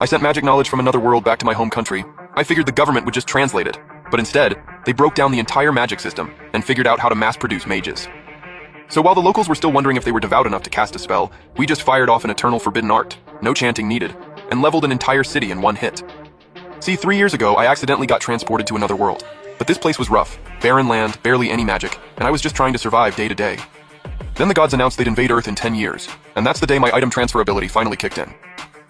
I sent magic knowledge from another world back to my home country. I figured the government would just translate it, but instead, they broke down the entire magic system and figured out how to mass-produce mages. So while the locals were still wondering if they were devout enough to cast a spell, we just fired off an eternal forbidden art, no chanting needed, and leveled an entire city in one hit. See, 3 years ago, I accidentally got transported to another world. But this place was rough, barren land, barely any magic, and I was just trying to survive day to day. Then the gods announced they'd invade Earth in 10 years, and that's the day my item transfer ability finally kicked in.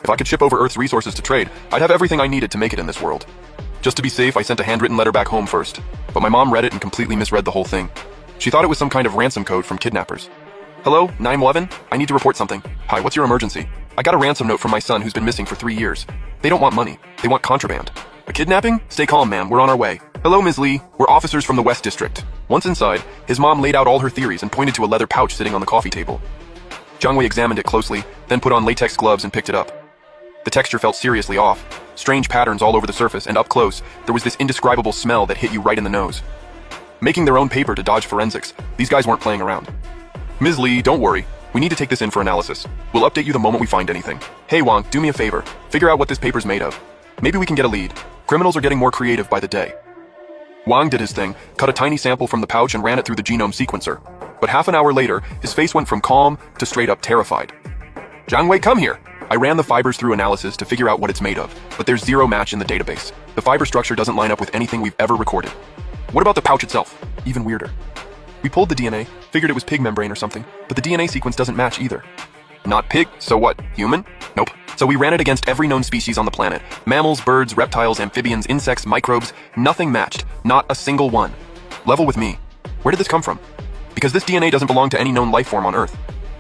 If I could ship over Earth's resources to trade, I'd have everything I needed to make it in this world. Just to be safe, I sent a handwritten letter back home first, but my mom read it and completely misread the whole thing. She thought it was some kind of ransom code from kidnappers. Hello, 911? I need to report something. Hi, what's your emergency? I got a ransom note from my son who's been missing for 3 years. They don't want money. They want contraband. A kidnapping? Stay calm, ma'am. We're on our way. Hello, Ms. Lee. We're officers from the West District. Once inside, his mom laid out all her theories and pointed to a leather pouch sitting on the coffee table. Jiang Wei examined it closely, then put on latex gloves and picked it up. The texture felt seriously off. Strange patterns all over the surface, and up close, there was this indescribable smell that hit you right in the nose. Making their own paper to dodge forensics, these guys weren't playing around. Ms. Lee, don't worry. We need to take this in for analysis. We'll update you the moment we find anything. Hey Wang, do me a favor. Figure out what this paper's made of. Maybe we can get a lead. Criminals are getting more creative by the day. Wang did his thing, cut a tiny sample from the pouch and ran it through the genome sequencer. But half an hour later, his face went from calm to straight up terrified. Jiang Wei, come here! I ran the fibers through analysis to figure out what it's made of, but there's zero match in the database. The fiber structure doesn't line up with anything we've ever recorded. What about the pouch itself? Even weirder. We pulled the DNA, figured it was pig membrane or something, but the DNA sequence doesn't match either. Not pig, so what, human? Nope. So we ran it against every known species on the planet. Mammals, birds, reptiles, amphibians, insects, microbes, nothing matched. Not a single one. Level with me. Where did this come from? Because this DNA doesn't belong to any known life form on Earth.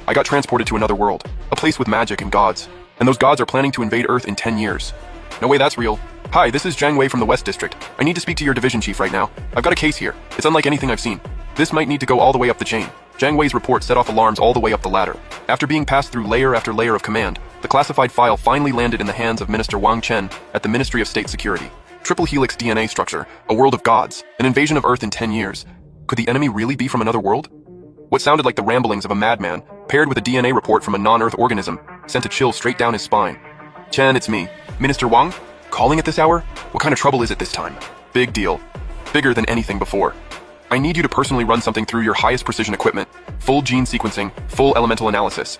I got transported to another world, a place with magic and gods. And those gods are planning to invade Earth in 10 years. No way that's real. Hi, this is Jiang Wei from the West District. I need to speak to your division chief right now. I've got a case here. It's unlike anything I've seen. This might need to go all the way up the chain. Jiang Wei's report set off alarms all the way up the ladder. After being passed through layer after layer of command, the classified file finally landed in the hands of Minister Wang Chen at the Ministry of State Security. Triple helix DNA structure, a world of gods, an invasion of Earth in 10 years. Could the enemy really be from another world? What sounded like the ramblings of a madman, paired with a DNA report from a non-Earth organism, sent a chill straight down his spine. Chen, it's me. Minister Wang? Calling at this hour? What kind of trouble is it this time? Big deal. Bigger than anything before. I need you to personally run something through your highest precision equipment. Full gene sequencing, full elemental analysis.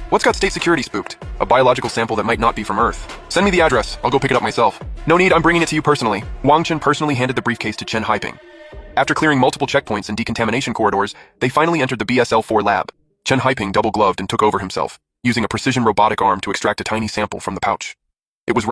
What's got state security spooked? A biological sample that might not be from Earth. Send me the address. I'll go pick it up myself. No need, I'm bringing it to you personally. Wang Chen personally handed the briefcase to Chen Haiping. After clearing multiple checkpoints and decontamination corridors, they finally entered the BSL-4 lab. Chen Haiping double-gloved and took over himself, using a precision robotic arm to extract a tiny sample from the pouch.